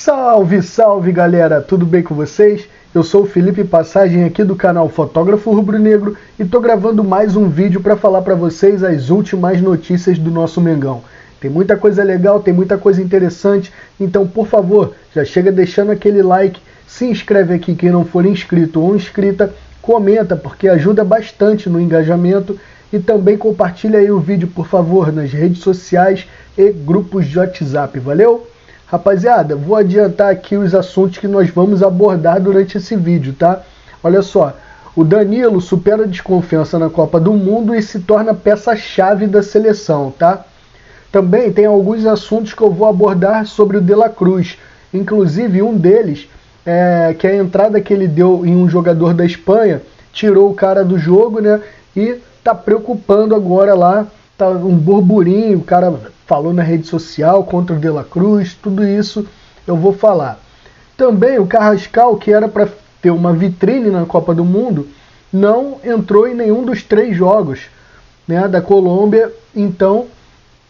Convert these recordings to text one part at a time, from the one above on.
Salve, salve galera, tudo bem com vocês? Eu sou o Felipe Passagem aqui do canal Fotógrafo Rubro-Negro e tô gravando mais um vídeo para falar para vocês as últimas notícias do nosso Mengão. Tem muita coisa legal, tem muita coisa interessante, então por favor, já chega deixando aquele like, se inscreve aqui quem não for inscrito ou inscrita, comenta porque ajuda bastante no engajamento e também compartilha aí o vídeo por favor nas redes sociais e grupos de WhatsApp, valeu? Rapaziada, vou adiantar aqui os assuntos que nós vamos abordar durante esse vídeo, tá? Olha só, o Danilo supera a desconfiança na Copa do Mundo e se torna peça-chave da seleção, tá? Também tem alguns assuntos que eu vou abordar sobre o De La Cruz, inclusive um deles, que é a entrada que ele deu em um jogador da Espanha, tirou o cara do jogo, né? E tá preocupando agora lá, tá um burburinho, o cara falou na rede social contra o De La Cruz, tudo isso eu vou falar. Também o Carrascal, que era para ter uma vitrine na Copa do Mundo, não entrou em nenhum dos 3 jogos, né, da Colômbia, então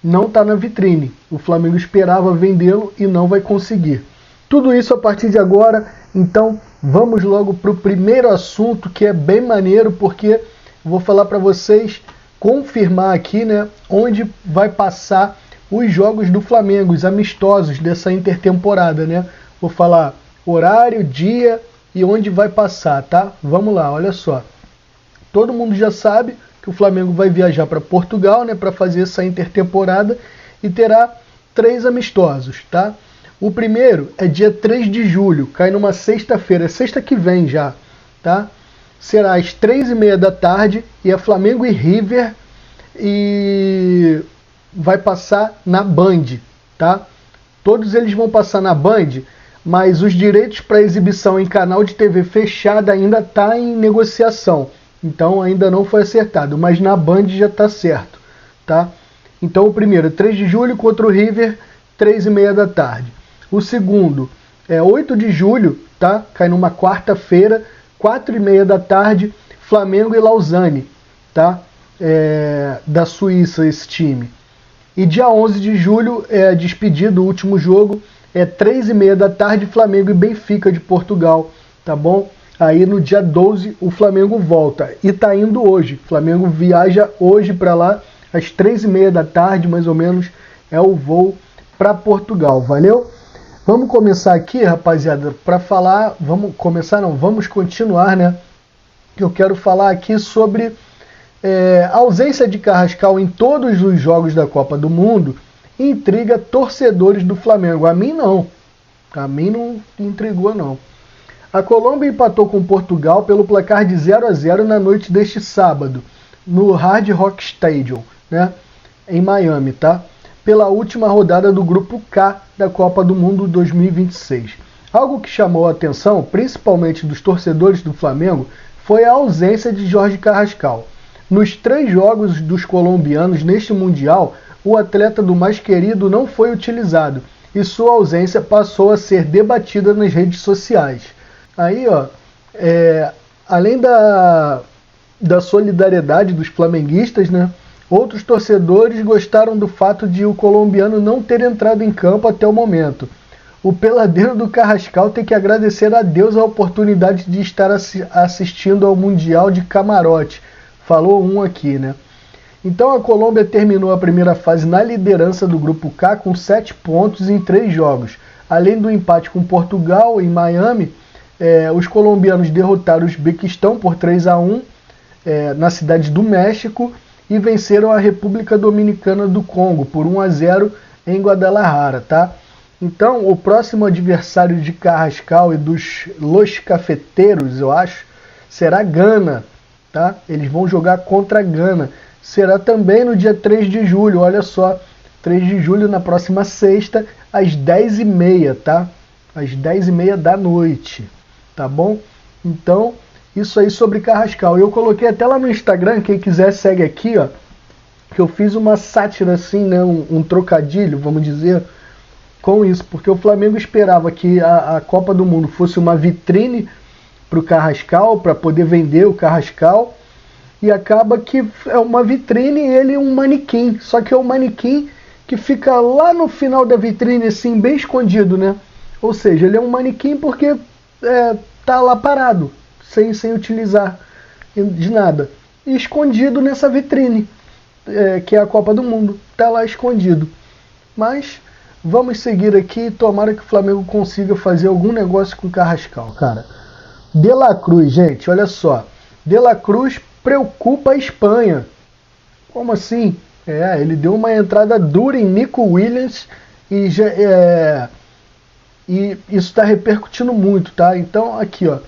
não está na vitrine. O Flamengo esperava vendê-lo e não vai conseguir. Tudo isso a partir de agora, então vamos logo para o primeiro assunto, que é bem maneiro, porque vou falar para vocês, confirmar aqui, né, onde vai passar os jogos do Flamengo, os amistosos dessa intertemporada, né? Vou falar horário, dia e onde vai passar, tá? Vamos lá, olha só. Todo mundo já sabe que o Flamengo vai viajar para Portugal, né, para fazer essa intertemporada e terá 3 amistosos, tá? O primeiro é dia 3 de julho, cai numa sexta-feira, sexta que vem já, tá? Será às 3h30 da tarde e é Flamengo e River e vai passar na Band, tá? Todos eles vão passar na Band, mas os direitos para exibição em canal de TV fechada ainda está em negociação, então ainda não foi acertado, mas na Band já está certo, tá? Então o primeiro, 3 de julho contra o River, 3h30 da tarde. O segundo é 8 de julho, tá? Cai numa quarta-feira, 4h30 da tarde, Flamengo e Lausanne, tá? Da Suíça esse time. E dia 11 de julho é despedido, o último jogo, é 3h30 da tarde, Flamengo e Benfica de Portugal, tá bom? Aí no dia 12 o Flamengo volta e tá indo hoje, Flamengo viaja hoje para lá, às 3h30 da tarde, mais ou menos, é o voo para Portugal, valeu? Vamos começar aqui, rapaziada, para falar, vamos continuar, né? Que eu quero falar aqui sobre a ausência de Carrascal em todos os jogos da Copa do Mundo intriga torcedores do Flamengo. A mim não intrigou não. A Colômbia empatou com Portugal pelo placar de 0-0 na noite deste sábado, no Hard Rock Stadium, né, em Miami, tá? Pela última rodada do Grupo K da Copa do Mundo 2026. Algo que chamou a atenção, principalmente dos torcedores do Flamengo, foi a ausência de Jorge Carrascal. Nos 3 jogos dos colombianos neste Mundial, o atleta do mais querido não foi utilizado e sua ausência passou a ser debatida nas redes sociais. Aí, ó, além da solidariedade dos flamenguistas, né, outros torcedores gostaram do fato de o colombiano não ter entrado em campo até o momento. O peladeiro do Carrascal tem que agradecer a Deus a oportunidade de estar assistindo ao Mundial de camarote. Falou um aqui, né? Então a Colômbia terminou a primeira fase na liderança do Grupo K com 7 pontos em 3 jogos. Além do empate com Portugal em Miami, os colombianos derrotaram o Uzbequistão por 3-1 na cidade do México e venceram a República Dominicana do Congo por 1-0 em Guadalajara, tá? Então o próximo adversário de Carrascal e dos Los Cafeteiros, eu acho, será Gana. Tá? Eles vão jogar contra a Gana. Será também no dia 3 de julho, olha só. 3 de julho, na próxima sexta, às 10h30, tá? Às 10h30 da noite, tá bom? Então, isso aí sobre Carrascal. Eu coloquei até lá no Instagram, quem quiser segue aqui, ó. Que eu fiz uma sátira assim, né? Um trocadilho, vamos dizer, com isso. Porque o Flamengo esperava que a Copa do Mundo fosse uma vitrine para o Carrascal, para poder vender o Carrascal, e acaba que é uma vitrine e ele é um manequim, só que é um manequim que fica lá no final da vitrine, assim, bem escondido, né? Ou seja, ele é um manequim porque tá lá parado, sem utilizar de nada. E escondido nessa vitrine, que é a Copa do Mundo. Tá lá escondido. Mas vamos seguir aqui e tomara que o Flamengo consiga fazer algum negócio com o Carrascal, cara. De La Cruz, gente, olha só. De La Cruz preocupa a Espanha. Como assim? Ele deu uma entrada dura em Nico Williams e isso está repercutindo muito, tá? Então, aqui, ó.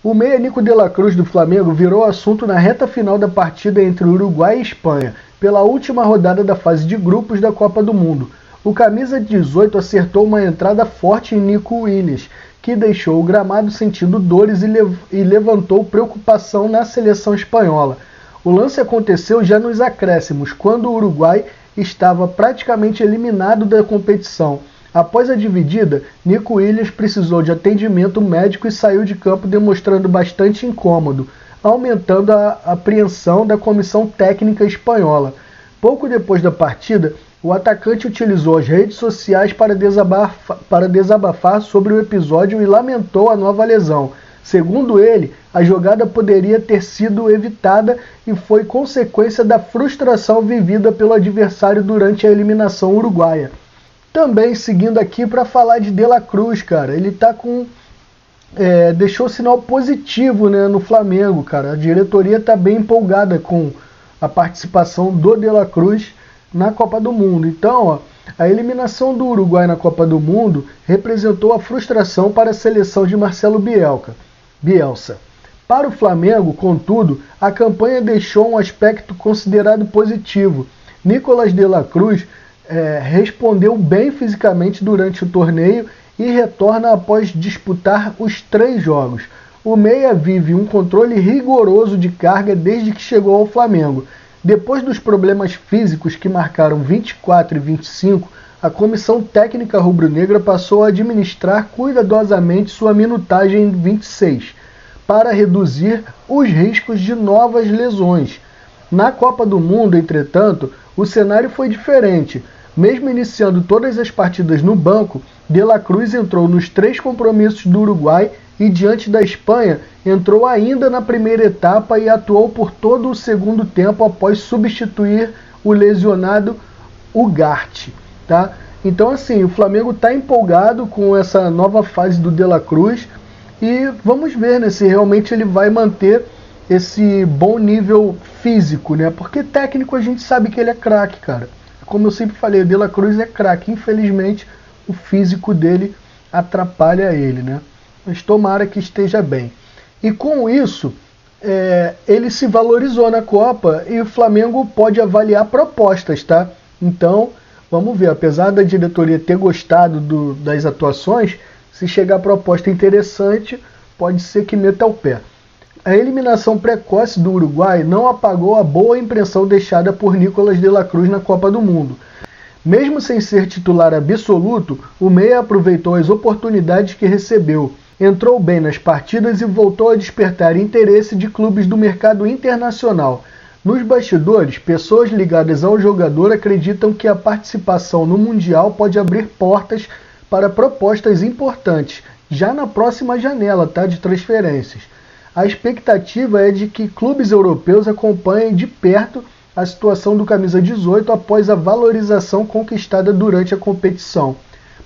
O meia Nico de la Cruz do Flamengo virou assunto na reta final da partida entre Uruguai e Espanha, pela última rodada da fase de grupos da Copa do Mundo. O camisa 18 acertou uma entrada forte em Nico Williams, que deixou o gramado sentindo dores e levantou preocupação na seleção espanhola. O lance aconteceu já nos acréscimos, quando o Uruguai estava praticamente eliminado da competição. Após a dividida, Nico Williams precisou de atendimento médico e saiu de campo demonstrando bastante incômodo, aumentando a apreensão da comissão técnica espanhola. Pouco depois da partida, o atacante utilizou as redes sociais para desabafar sobre o episódio e lamentou a nova lesão. Segundo ele, a jogada poderia ter sido evitada e foi consequência da frustração vivida pelo adversário durante a eliminação uruguaia. Também seguindo aqui para falar de La Cruz, cara, ele tá deixou sinal positivo, né, no Flamengo, cara. A diretoria tá bem empolgada com a participação do De La Cruz na Copa do Mundo. Então, ó, a eliminação do Uruguai na Copa do Mundo representou a frustração para a seleção de Marcelo Bielsa. Para o Flamengo, contudo, a campanha deixou um aspecto considerado positivo. Nicolás de la Cruz respondeu bem fisicamente durante o torneio e retorna após disputar os 3 jogos. O meia vive um controle rigoroso de carga desde que chegou ao Flamengo. Depois dos problemas físicos que marcaram 24 e 25, a comissão técnica rubro-negra passou a administrar cuidadosamente sua minutagem em 26, para reduzir os riscos de novas lesões. Na Copa do Mundo, entretanto, o cenário foi diferente. Mesmo iniciando todas as partidas no banco, De la Cruz entrou nos 3 compromissos do Uruguai e, diante da Espanha, entrou ainda na primeira etapa e atuou por todo o segundo tempo após substituir o lesionado Ugarte, tá? Então, assim, o Flamengo está empolgado com essa nova fase do De la Cruz e vamos ver, né, se realmente ele vai manter esse bom nível físico, né? Porque técnico a gente sabe que ele é craque, cara. Como eu sempre falei, o De la Cruz é craque. Infelizmente, o físico dele atrapalha ele, né? Mas tomara que esteja bem. E com isso, ele se valorizou na Copa e o Flamengo pode avaliar propostas, tá? Então, vamos ver. Apesar da diretoria ter gostado das atuações, se chegar proposta interessante, pode ser que meta o pé. A eliminação precoce do Uruguai não apagou a boa impressão deixada por Nicolás de la Cruz na Copa do Mundo. Mesmo sem ser titular absoluto, o meia aproveitou as oportunidades que recebeu, entrou bem nas partidas e voltou a despertar interesse de clubes do mercado internacional. Nos bastidores, pessoas ligadas ao jogador acreditam que a participação no Mundial pode abrir portas para propostas importantes, já na próxima janela, tá, de transferências. A expectativa é de que clubes europeus acompanhem de perto a situação do camisa 18 após a valorização conquistada durante a competição.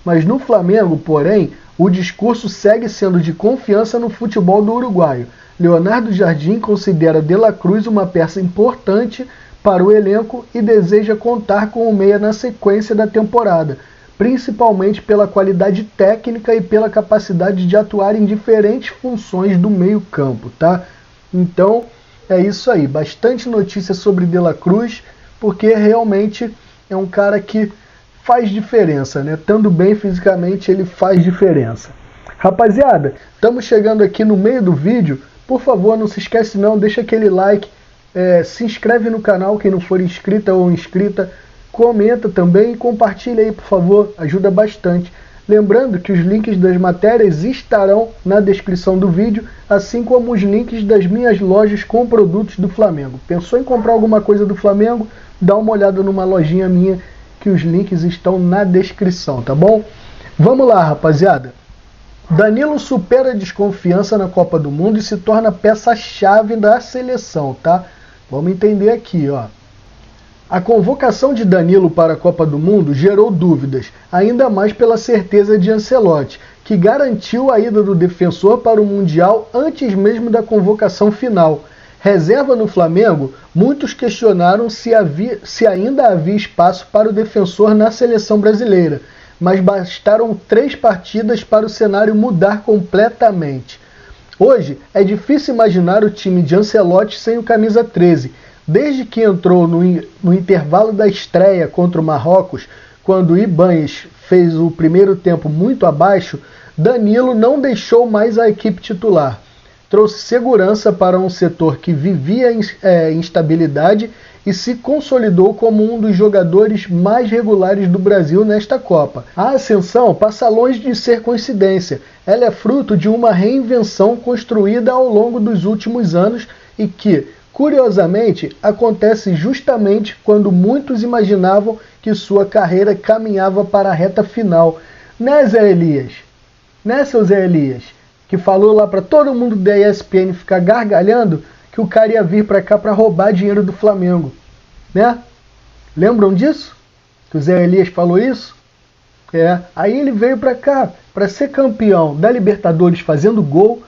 Mas no Flamengo, porém, o discurso segue sendo de confiança no futebol do uruguaio. Leonardo Jardim considera De la Cruz uma peça importante para o elenco e deseja contar com o meia na sequência da temporada, principalmente pela qualidade técnica e pela capacidade de atuar em diferentes funções do meio-campo, tá? Então, é isso aí. Bastante notícia sobre De la Cruz, porque realmente é um cara que faz diferença, né? Estando bem fisicamente, ele faz diferença. Rapaziada, estamos chegando aqui no meio do vídeo. Por favor, não se esquece não, deixa aquele like, se inscreve no canal, quem não for inscrita ou inscrita, comenta também e compartilha aí, por favor, ajuda bastante. Lembrando que os links das matérias estarão na descrição do vídeo, assim como os links das minhas lojas com produtos do Flamengo. Pensou em comprar alguma coisa do Flamengo? Dá uma olhada numa lojinha minha, que os links estão na descrição, tá bom? Vamos lá, rapaziada. Danilo supera a desconfiança na Copa do Mundo e se torna peça-chave da seleção, tá? Vamos entender aqui, ó. A convocação de Danilo para a Copa do Mundo gerou dúvidas, ainda mais pela certeza de Ancelotti, que garantiu a ida do defensor para o Mundial antes mesmo da convocação final. Reserva no Flamengo, muitos questionaram se ainda havia espaço para o defensor na seleção brasileira, mas bastaram 3 partidas para o cenário mudar completamente. Hoje, é difícil imaginar o time de Ancelotti sem o camisa 13. Desde que entrou no intervalo da estreia contra o Marrocos, quando Ibañez fez o primeiro tempo muito abaixo, Danilo não deixou mais a equipe titular. Trouxe segurança para um setor que vivia instabilidade e se consolidou como um dos jogadores mais regulares do Brasil nesta Copa. A ascensão passa longe de ser coincidência. Ela é fruto de uma reinvenção construída ao longo dos últimos anos e que, curiosamente, acontece justamente quando muitos imaginavam que sua carreira caminhava para a reta final. Né, Zé Elias? Né, seu Zé Elias? Que falou lá para todo mundo da ESPN ficar gargalhando que o cara ia vir para cá para roubar dinheiro do Flamengo, né? Lembram disso? Que o Zé Elias falou isso? Aí ele veio para cá para ser campeão da Libertadores fazendo gol,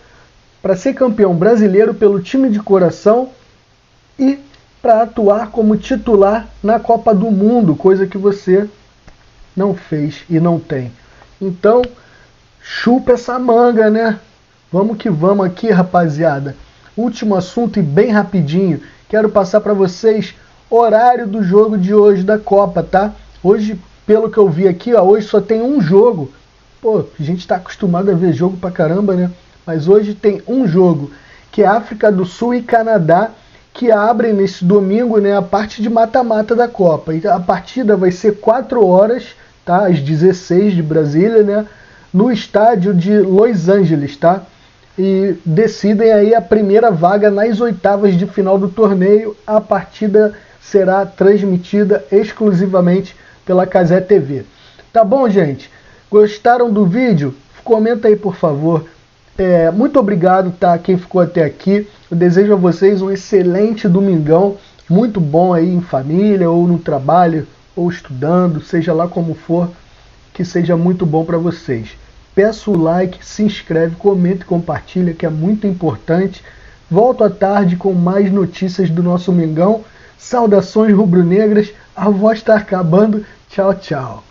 para ser campeão brasileiro pelo time de coração e para atuar como titular na Copa do Mundo, coisa que você não fez e não tem. Então, chupa essa manga, né? Vamos que vamos aqui, rapaziada. Último assunto e bem rapidinho. Quero passar para vocês horário do jogo de hoje da Copa, tá? Hoje, pelo que eu vi aqui, ó, hoje só tem um jogo. Pô, a gente tá acostumado a ver jogo pra caramba, né? Mas hoje tem um jogo, que é África do Sul e Canadá, que abrem nesse domingo, né, a parte de mata-mata da Copa. E a partida vai ser 4 horas, tá? Às 16 de Brasília, né? No estádio de Los Angeles, tá? E decidem aí a primeira vaga nas oitavas de final do torneio. A partida será transmitida exclusivamente pela Cazé TV. Tá bom, gente? Gostaram do vídeo? Comenta aí, por favor. Muito obrigado, tá? Quem ficou até aqui. Eu desejo a vocês um excelente domingão, muito bom aí em família, ou no trabalho, ou estudando, seja lá como for, que seja muito bom para vocês. Peço o like, se inscreve, comenta e compartilha, que é muito importante. Volto à tarde com mais notícias do nosso Mengão. Saudações rubro-negras, a voz está acabando. Tchau, tchau.